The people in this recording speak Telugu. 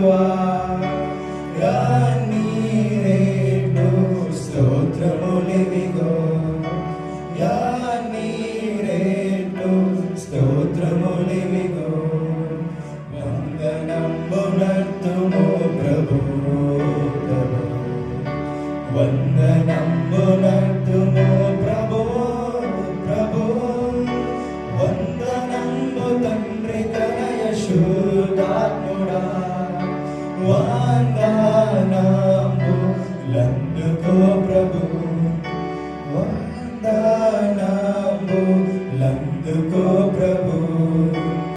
ప్రభువా రాని రేటు స్తోత్రములివిగో యాని రేటు స్తోత్రములివిగో వందనంబునర్తుము ప్రభు ప్రభు వందనంబునర్తుము ప్రభు ప్రభు వందనంబు తండ్రి కనయ శుద్ధాత్ముడా వందనంబు లందుకో ప్రభు